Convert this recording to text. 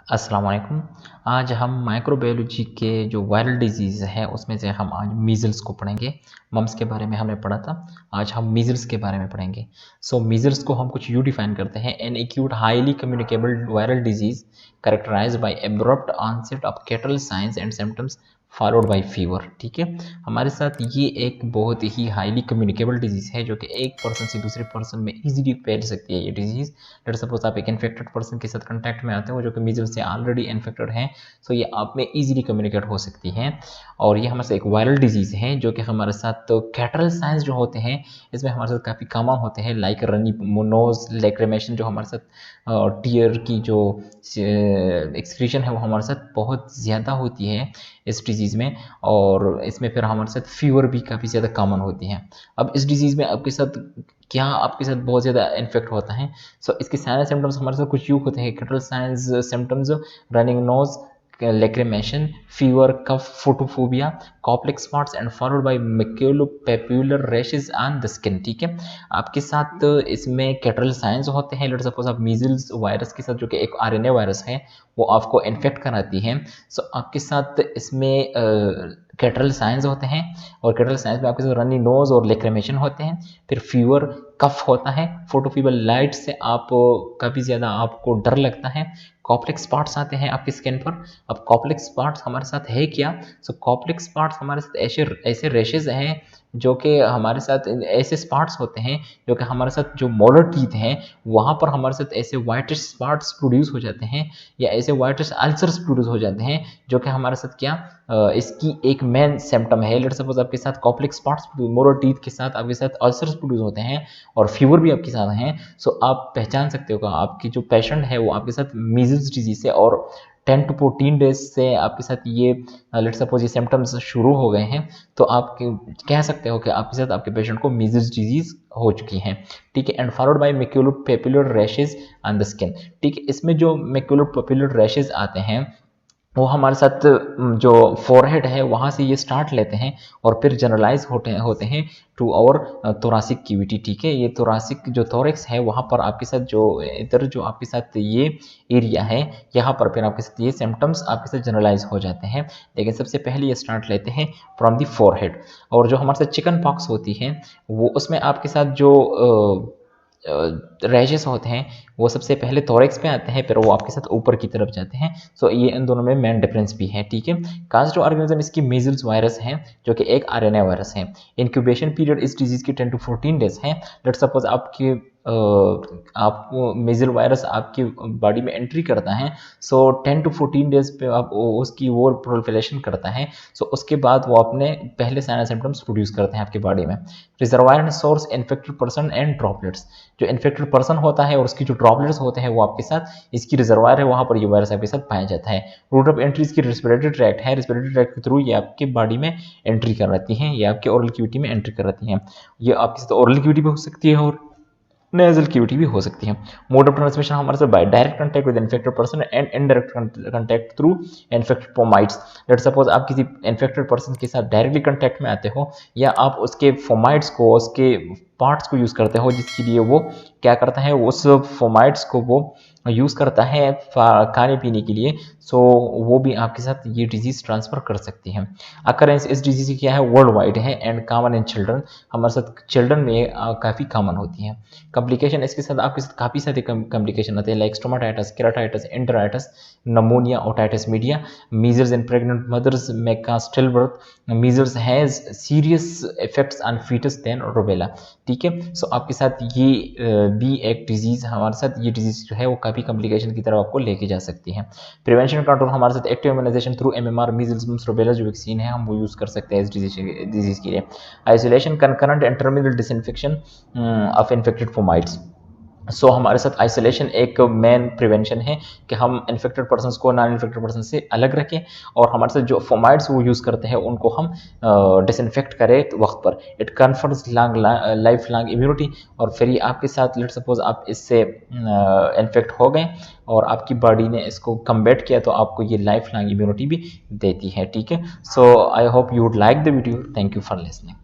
अस्सलाम वालेकुम। आज हम माइक्रोबायोलॉजी के जो वायरल डिजीज़ है उसमें से हम आज मीज़ल्स को पढ़ेंगे। मम्स के बारे में हमने पढ़ा था, आज हम मीज़ल्स के बारे में पढ़ेंगे। मीज़ल्स को हम कुछ यूँ डिफ़ाइन करते हैं, an acute highly communicable viral disease characterized by abrupt onset of catarrhal signs and symptoms followed by fever. ठीक है, हमारे साथ ये एक बहुत ही हाईली कम्युनिकेबल डिजीज़ है जो कि एक पर्सन से दूसरे पर्सन में ईजिली फैल सकती है। ये डिजीज़, लेट सपोज आप एक इन्फेक्टेड पर्सन के साथ कांटेक्ट में आते हो जो कि मीजल्स से ऑलरेडी इन्फेक्टेड हैं, सो ये आप में ईजिली कम्युनिकेट हो सकती हैं। और ये हमारे साथ एक वायरल डिजीज़ है जो कि हमारे साथ तो कैटरल साइंस जो होते हैं इसमें हमारे साथ काफ़ी कॉमन होते हैं, लाइक रनी नोज, लैक्रिमेशन, जो हमारे साथ टीयर की जो एक्सक्रीशन है वो हमारे साथ बहुत ज़्यादा होती है इस डिज़ीज़ में। और इसमें फिर हमारे साथ फीवर भी काफ़ी ज़्यादा कॉमन होती है। अब इस डिज़ीज़ में आपके साथ क्या आपके साथ बहुत ज़्यादा इन्फेक्ट होता है। इसके साइनस सिम्टम्स हमारे साथ कुछ यूँ होते हैं, catarrhal signs symptoms, running nose, lacrimation, fever, cough, photophobia, Koplik's spots and followed by maculopapular rashes on the skin. ठीक है, आपके साथ इसमें कैटरल साइंस होते हैं। लेट सपोज आप मीजल्स वायरस के साथ, जो कि एक आरएनए वायरस है, वो आपको इन्फेक्ट कराती है। आपके साथ इसमें कैटरल साइंस होते हैं, और कैटरल साइंस में आपके साथ रनी नोज और लेक्रेमेशन होते हैं। फिर फीवर, कफ होता है, फोटोफीबर लाइट से आप काफ़ी ज़्यादा आपको डर लगता है। कॉप्लेक्स स्पॉट्स आते हैं आपकी स्किन पर। अब कॉप्लेक्स स्पॉट्स हमारे साथ है क्या? कॉप्लेक्स स्पॉट्स हमारे साथ ऐसे ऐसे रेशेज हैं जो कि हमारे साथ ऐसे स्पॉट्स होते हैं जो कि हमारे साथ जो मोलर टीथ हैं वहाँ पर हमारे साथ ऐसे वाइटिश स्पॉट्स प्रोड्यूस हो जाते हैं, या ऐसे वाइटिश अल्सर्स प्रोड्यूस हो जाते हैं जो कि हमारे साथ क्या इसकी एक मेन सिम्टम है। लेट सपोज आपके साथ कॉप्लेक्स स्पॉट्स मोलर टीथ के साथ आपके साथ अल्सर्स प्रोड्यूस होते हैं और फीवर भी आपके साथ हैं। आप पहचान सकते हो कि आपकी जो पेशेंट है वो आपके साथ मीजल्स डिजीज है, और 10 to 14 डेज से आपके साथ ये लेट सपोज ये सिम्टम्स शुरू हो गए हैं, तो आप कह सकते हो कि आपके साथ आपके पेशेंट को मीजल्स डिजीज हो चुकी हैं। ठीक है, and followed by maculopapular rashes on the skin. ठीक है, इसमें जो मैक्यूलोपैपुलर रैशेज आते हैं वो हमारे साथ जो फोरहेड है वहाँ से ये स्टार्ट लेते हैं और फिर जनरलाइज होते हैं टू और थोरासिक कैविटी। ठीक है, ये थोरासिक जो थोरेक्स है वहाँ पर आपके साथ जो इधर जो आपके साथ ये एरिया है, यहाँ पर फिर आपके साथ ये सिम्टम्स आपके साथ जनरलाइज हो जाते हैं। लेकिन सबसे पहले ये स्टार्ट लेते हैं फ्रॉम दी फोरहेड। और जो हमारे साथ चिकन पॉक्स होती है वो उसमें आपके साथ जो रैशेस होते हैं वो सबसे पहले थोरेक्स पे आते हैं, फिर वो आपके साथ ऊपर की तरफ जाते हैं। ये इन दोनों में मेन डिफरेंस भी है। ठीक है, कास्ट ऑर्गेनिज्म इसकी मीजल्स वायरस है जो कि एक आरएनए वायरस है। इंक्यूबेशन पीरियड इस डिजीज की 10 to 14 डेज है। लेट सपोज आपको मीजल वायरस आपकी बॉडी में एंट्री करता है, 10 to 14 डेज पे आप उसकी वो प्रोलिफरेशन करता है। उसके बाद वो अपने पहले साइन सिम्टम्स प्रोड्यूस करते हैं आपकी बॉडी में। Reservoir and source infected person and droplets, जो इन्फेक्टेड पर्सन होता है और उसकी जो ड्रॉपलेट्स होते हैं वो आपके साथ इसकी रिजर्वायर है, वहाँ पर ये वायरस आपके साथ पाया जाता है। रूट ऑफ एंट्री इसकी रेस्पिरेटरी ट्रैक्ट है, रेस्पिरेटरी ट्रैक्ट के थ्रू ये आपकी बॉडी में एंट्री कर रहती हैं, ये आपके ओरल कैविटी में एंट्री कर रहती हैं। ये आपके साथ ओरल कैविटी भी हो सकती है और नेजल कैविटी भी हो सकती है। मोड ऑफ ट्रांसमिशन हमारे साथ by direct contact with infected person and indirect contact through infected fomites. Let suppose आप किसी इन्फेक्टेड पर्सन के साथ डायरेक्टली कांटेक्ट में आते हो, या आप उसके फोमाइट्स को, उसके पार्ट्स को यूज़ करते हो, जिसके लिए वो क्या करता है, उस फोमाइट्स को वो यूज़ करता है खाने पीने के लिए। वो भी आपके साथ ये डिजीज़ ट्रांसफ़र कर सकती है। अकरेंस इस डिजीज़ की क्या है, वर्ल्ड वाइड है एंड कॉमन इन चिल्ड्रन, हमारे साथ चिल्ड्रन में काफ़ी कॉमन होती है। कॉम्प्लिकेशन इसके साथ आपके साथ काफ़ी सारे कॉम्प्लिकेशन आते हैं, like stomatitis, keratitis, enteritis, pneumonia, otitis media, measles in pregnant mothers में का stillbirth, measles has serious effects on foetus than rubella. ठीक है, आपके साथ ये भी एक डिजीज़, हमारे साथ ये डिजीज़ जो है वो काफ़ी कॉम्प्लिकेशन की तरफ आपको लेके जा सकती है। प्रिवेंशन कंट्रोल हमारे साथ active immunization through MMR, measles, mumps, rubella जो वैक्सीन है हम वो यूज़ कर सकते हैं इस डिजीज़ के लिए। Isolation, concurrent and terminal disinfection of infected fomites. हमारे साथ आइसोलेशन एक मेन प्रिवेंशन है कि हम इन्फेक्टेड पर्सनस को नॉन इन्फेक्टेड पर्सन से अलग रखें, और हमारे साथ जो फोमाइड्स वो यूज़ करते हैं उनको हम डिसइंफेक्ट करें वक्त पर। It confers life long immunity, और फिर ये आपके साथ लेट सपोज आप इससे इन्फेक्ट हो गए और आपकी बॉडी ने इसको कम्बैट किया, तो आपको ये लाइफ लॉन्ग इम्यूनिटी भी देती है। ठीक है, I hope you would like the video. Thank you for listening.